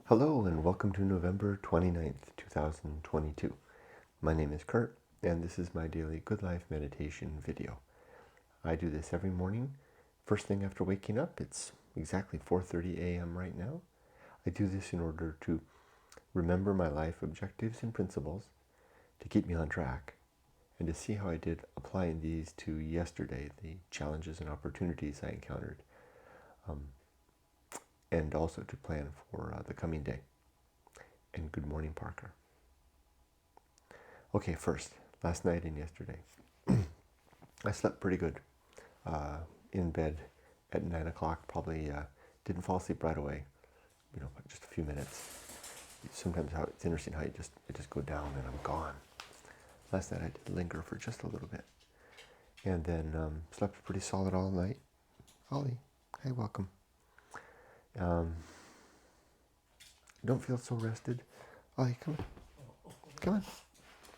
Hello and welcome to November 29th, 2022. My name is Kurt and this is my daily Good Life meditation video. I do this every morning, first thing after waking up. It's exactly 4:30 a.m. right now. I do this in order to remember my life objectives and principles, to keep me on track, and to see how I did applying these to yesterday, the challenges and opportunities I encountered. And also to plan for the coming day. And good morning, Parker. Okay, first, last night and yesterday, I slept pretty good. In bed at 9 o'clock, probably didn't fall asleep right away, just a few minutes. Sometimes it's interesting how I just go down and I'm gone. Last night I did linger for just a little bit. And then slept pretty solid all night. Ollie, hey, welcome. Don't feel so rested. Ollie, come on. Come on.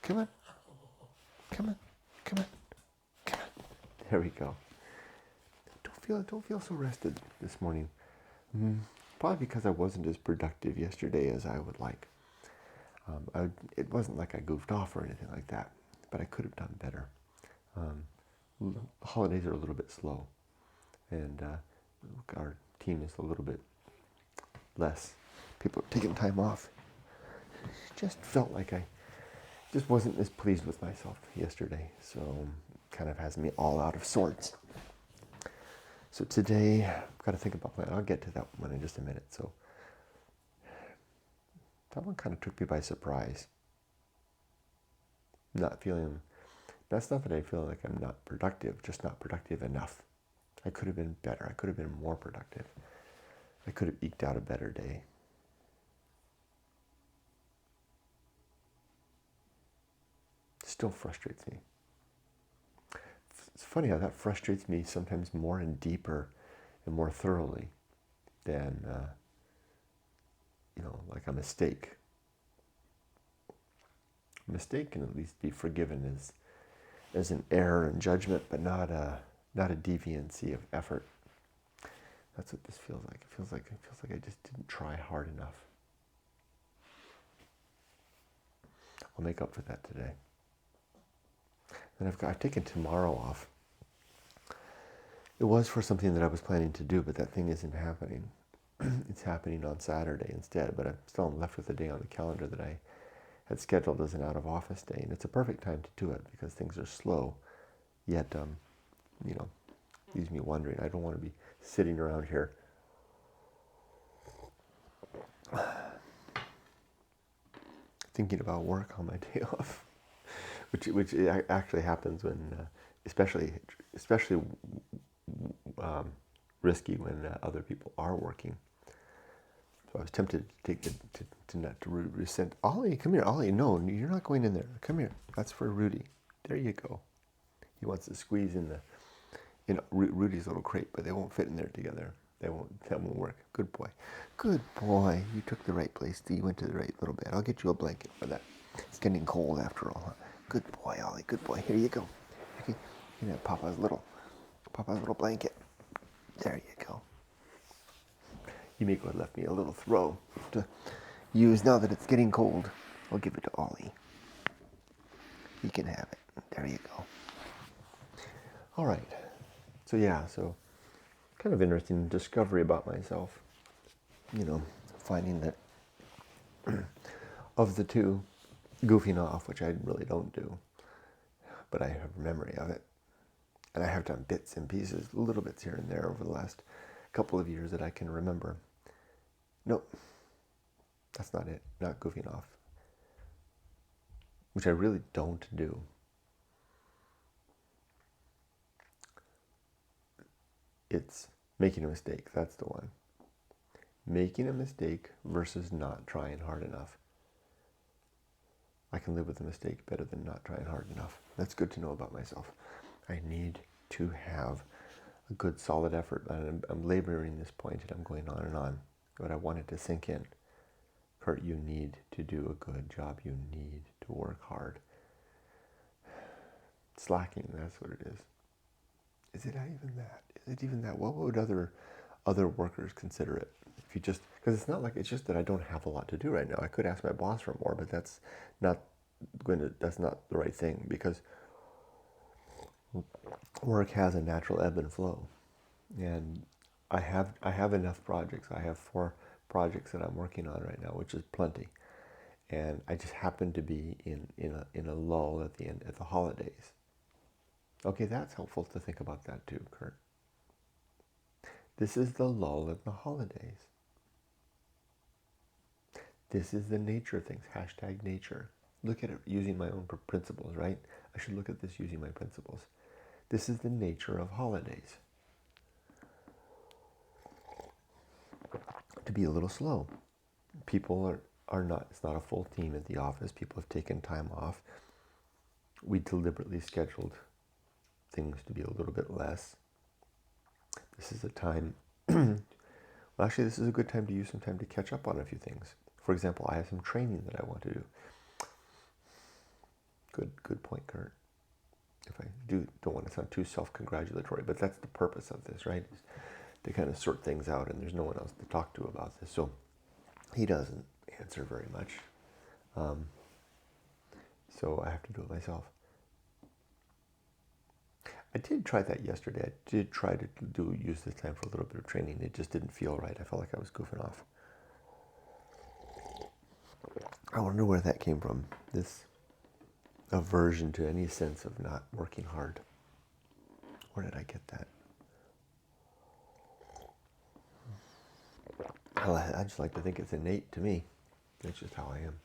Come on. Come on. Come on. Come on. There we go. Don't feel so rested this morning. Probably because I wasn't as productive yesterday as I would like. It wasn't like I goofed off or anything like that, but I could have done better. Holidays are a little bit slow, and our team is a little bit less. People are taking time off. Just felt like I just wasn't as pleased with myself yesterday, so kind of has me all out of sorts. So today, I've got to think about that. I'll get to that one in just a minute. So that one kind of took me by surprise. That's not that I feel like I'm not productive, just not productive enough. I could have been better. I could have been more productive. I could have eked out a better day. Still frustrates me. It's funny how that frustrates me sometimes more and deeper and more thoroughly than, like a mistake. A mistake can at least be forgiven as an error in judgment, but not a deviancy of effort. That's what this feels like. It feels like I just didn't try hard enough. I'll make up for that today. And I've taken tomorrow off. It was for something that I was planning to do, but that thing isn't happening. It's happening on Saturday instead, but I'm still left with a day on the calendar that I had scheduled as an out-of-office day, and it's a perfect time to do it because things are slow, yet, leaves me wondering. I don't want to be sitting around here thinking about work on my day off, which actually happens when, especially risky when other people are working. So I was tempted to resent. Ollie, come here. Ollie, no, you're not going in there. Come here. That's for Rudy. There you go. He wants to squeeze in Rudy's little crate, but they won't fit in there together. That won't work. Good boy. Good boy. You took the right place. You went to the right little bed. I'll get you a blanket for that. It's getting cold after all. Huh? Good boy, Ollie. Good boy. Here you go. Okay. You have Papa's little blanket. There you go. Yumiko had left me a little throw to use now that it's getting cold. I'll give it to Ollie. He can have it. There you go. All right. So kind of interesting discovery about myself. Finding that of the two, goofing off, which I really don't do, but I have memory of it. And I have done bits and pieces, little bits here and there over the last couple of years that I can remember. Nope, that's not it, not goofing off, which I really don't do. It's making a mistake, that's the one. Making a mistake versus not trying hard enough. I can live with a mistake better than not trying hard enough. That's good to know about myself. I need to have a good solid effort. And I'm laboring this point and I'm going on and on. But I want it to sink in. Kurt, you need to do a good job. You need to work hard. Slacking, that's what it is. Is it even that? Is it even that? What would other workers consider it? If you just, because it's not like, it's just that I don't have a lot to do right now. I could ask my boss for more, but that's not that's not the right thing, because work has a natural ebb and flow. And I have enough projects. I have 4 projects that I'm working on right now, which is plenty. And I just happen to be in a lull at the end, at the holidays. Okay, that's helpful to think about that too, Kurt. This is the lull at the holidays. This is the nature of things. Hashtag nature. Look at it using my own principles, right? I should look at this using my principles. This is the nature of holidays. To be a little slow. People are not, it's not a full team at the office. People have taken time off. We deliberately scheduled things to be a little bit less. This is a time, well, actually, this is a good time to use some time to catch up on a few things. For example, I have some training that I want to do. Good point, Kurt. If I don't want to sound too self-congratulatory, but that's the purpose of this, right? Is to kind of sort things out, and there's no one else to talk to about this. So he doesn't answer very much. So I have to do it myself. I did try that yesterday. I did try to use this time for a little bit of training. It just didn't feel right. I felt like I was goofing off. I wonder where that came from. This aversion to any sense of not working hard. Where did I get that? I just like to think it's innate to me. That's just how I am.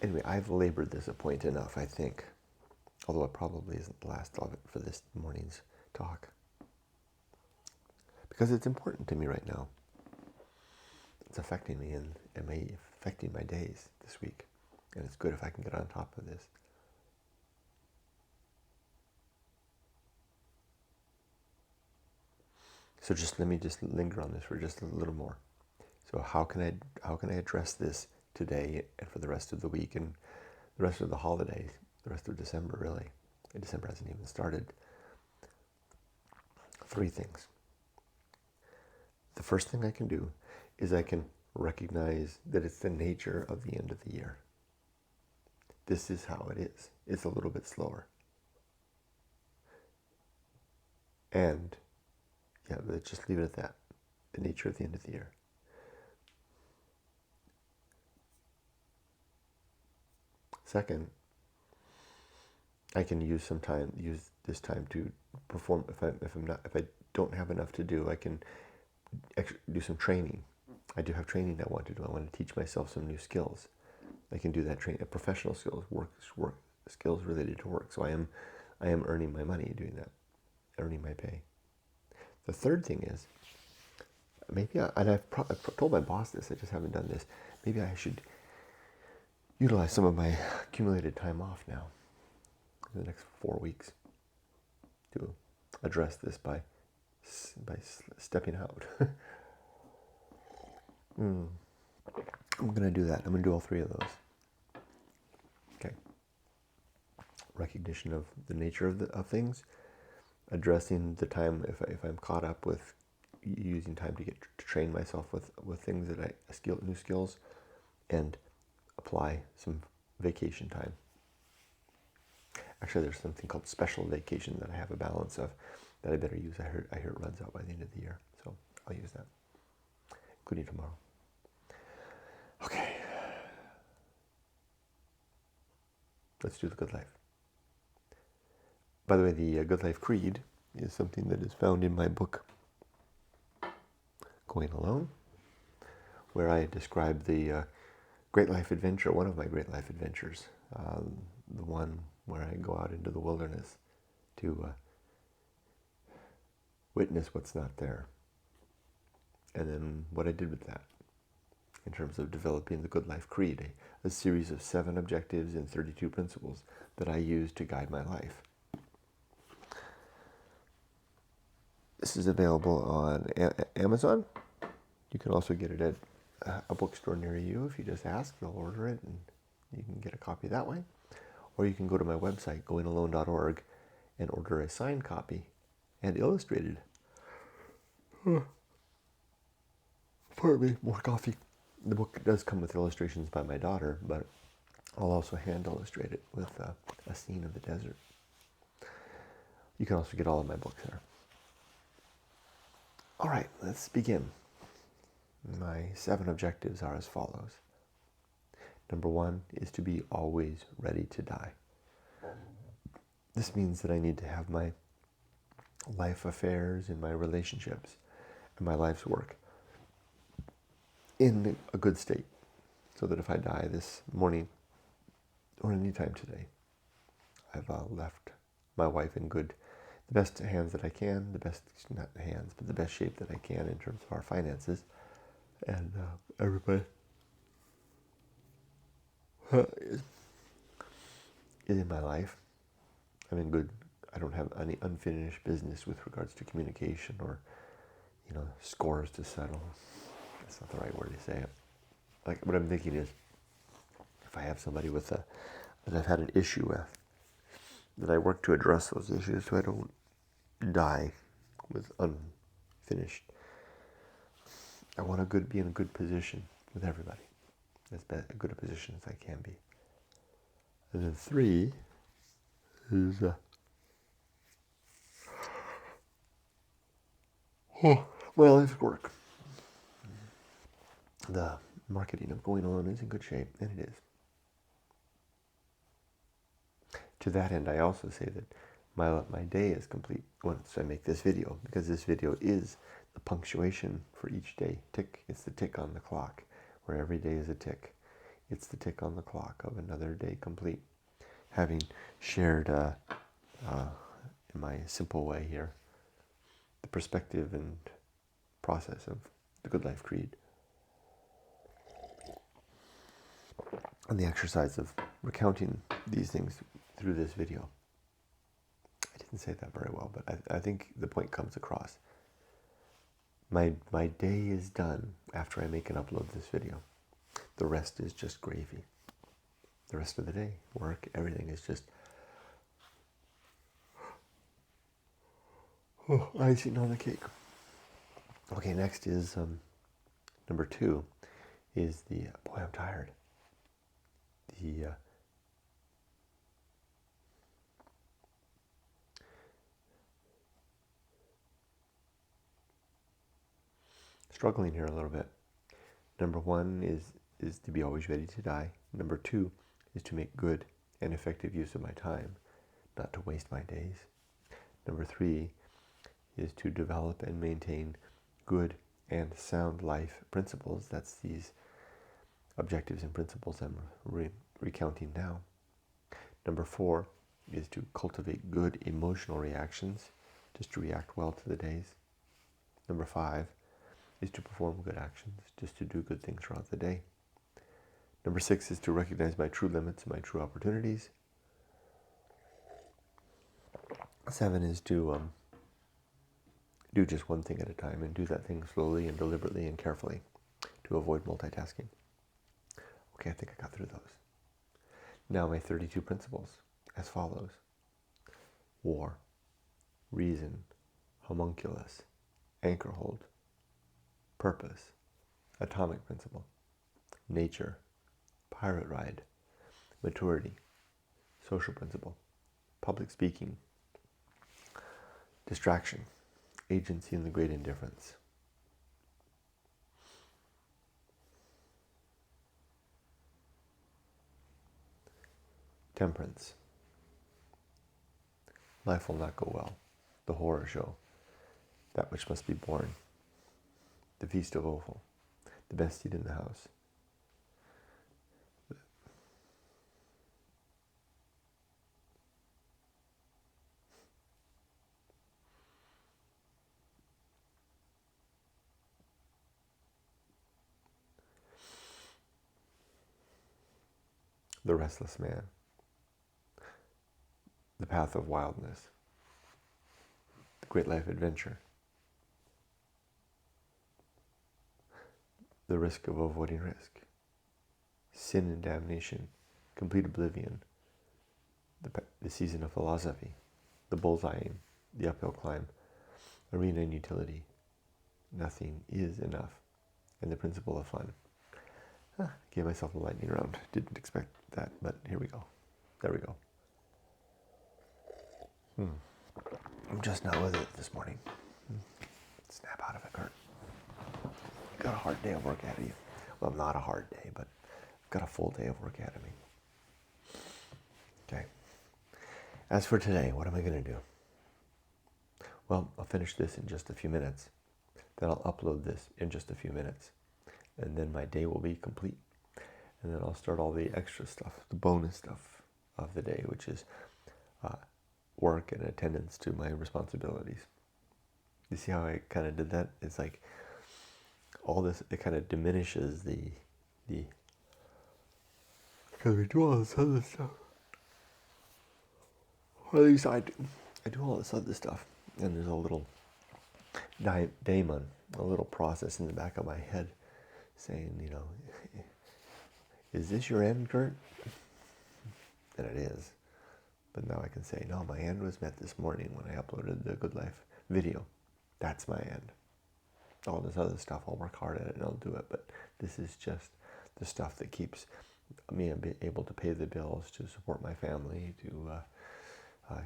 Anyway, I've labored this a point enough, I think. Although it probably isn't the last of it for this morning's talk. Because it's important to me right now. It's affecting me and affecting my days this week. And it's good if I can get on top of this. So let me linger on this for just a little more. So how can I address this today and for the rest of the week and the rest of the holidays, the rest of December really? And December hasn't even started. 3 things. The first thing I can do is I can recognize that it's the nature of the end of the year. This is how it is. It's a little bit slower. And yeah, let's just leave it at that. The nature of the end of the year. Second, I can use this time to perform. If I don't have enough to do, I can do some training. I do have training I want to do. I want to teach myself some new skills. I can do that training, professional skills, work skills related to work. So I am earning my money doing that, earning my pay. The third thing is, I've told my boss this, I just haven't done this, maybe I should utilize some of my accumulated time off now in the next 4 weeks to address this by stepping out. I'm going to do that. I'm going to do all 3 of those. Okay. Recognition of the nature of things. Addressing the time if I'm caught up with using time to train myself with things that new skills, and apply some vacation time. Actually, there's something called special vacation that I have a balance of that I better use. I hear it runs out by the end of the year, so I'll use that, including tomorrow. Okay, let's do the Good Life. By the way, the Good Life Creed is something that is found in my book, Going Alone, where I describe the great life adventure, one of my great life adventures, the one where I go out into the wilderness to witness what's not there. And then what I did with that in terms of developing the Good Life Creed, a series of 7 objectives and 32 principles that I use to guide my life. This is available on Amazon. You can also get it at a bookstore near you. If you just ask, they'll order it and you can get a copy that way. Or you can go to my website, goingalone.org, and order a signed copy and illustrated. Pardon me, more coffee. The book does come with illustrations by my daughter, but I'll also hand illustrate it with a scene of the desert. You can also get all of my books there. All right, let's begin. My 7 objectives are as follows. Number 1 is to be always ready to die. This means that I need to have my life affairs and my relationships and my life's work in a good state, so that if I die this morning or any time today, I've left my wife in the best hands that I can, not hands, but the best shape that I can in terms of our finances, and everybody is in my life. I'm in good. I don't have any unfinished business with regards to communication or, scores to settle. That's not the right word to say it. Like, what I'm thinking is, if I have somebody that I've had an issue with, that I work to address those issues so I don't die with unfinished. I want to be in a good position with everybody, as good a position as I can be. And then 3 is my life's work. The marketing of Going On is in good shape, and it is. To that end, I also say that my day is complete once I make this video, because this video is the punctuation for each day. Tick. It's the tick on the clock, where every day is a tick. It's the tick on the clock of another day complete. Having shared, in my simple way here, the perspective and process of the Good Life Creed, and the exercise of recounting these things through this video. I didn't say that very well, but I think the point comes across. My day is done after I make and upload this video. The rest is just gravy. The rest of the day, work, everything is just icing on the cake. Okay, next is number 2 is boy, I'm tired. Struggling here a little bit. Number 1 is to be always ready to die. Number 2 is to make good and effective use of my time, not to waste my days. Number 3 is to develop and maintain good and sound life principles. That's these objectives and principles I'm recounting now. Number 4 is to cultivate good emotional reactions, just to react well to the days. Number 5 is to perform good actions, just to do good things throughout the day. Number 6 is to recognize my true limits and my true opportunities. 7 is to do just one thing at a time, and do that thing slowly and deliberately and carefully to avoid multitasking. Okay, I think I got through those. Now my 32 principles as follows. War, reason, homunculus, anchor hold, purpose, atomic principle, nature, pirate ride, maturity, social principle, public speaking, distraction, agency and the great indifference. Temperance. Life will not go well. The horror show. That which must be borne. The feast of offal. The best seat in the house. The restless man. The path of wildness. The great life adventure. The risk of avoiding risk. Sin and damnation. Complete oblivion. The season of philosophy. The bullseyeing. The uphill climb. Arena and utility. Nothing is enough. and the principle of fun. Gave myself a lightning round. Didn't expect that, but here we go. There we go. I'm just not with it this morning. Snap out of it, Kurt. You've got a hard day of work ahead of you. Well, not a hard day, but I've got a full day of work ahead of me. Okay. As for today, what am I going to do? Well, I'll finish this in just a few minutes. Then I'll upload this in just a few minutes. And then my day will be complete. And then I'll start all the extra stuff, the bonus stuff of the day, which is work and attendance to my responsibilities. You see how I kind of did that? It's like all this, it kind of diminishes the because we do all this other stuff. Or at least I do. I do all this other stuff. And there's a little daemon, a little process in the back of my head saying, you know, is this your end, Kurt? And it is. But now I can say, no, my end was met this morning when I uploaded the Good Life video. That's my end. All this other stuff, I'll work hard at it and I'll do it. But this is just the stuff that keeps me able to pay the bills, to support my family, to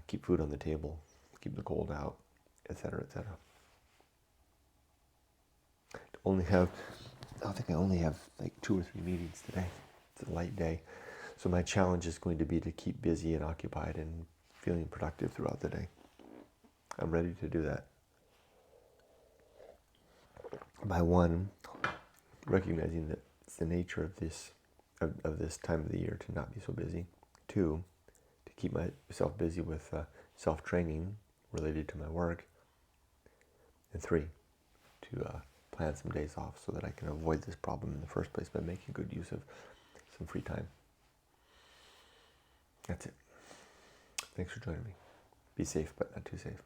keep food on the table, keep the cold out, etc., etc. I think I only have like 2 or 3 meetings today. It's a light day. So my challenge is going to be to keep busy and occupied and feeling productive throughout the day. I'm ready to do that. By one, recognizing that it's the nature of this time of the year to not be so busy. 2, to keep myself busy with self-training related to my work. And 3, to plan some days off so that I can avoid this problem in the first place by making good use of some free time. That's it. Thanks for joining me. Be safe, but not too safe.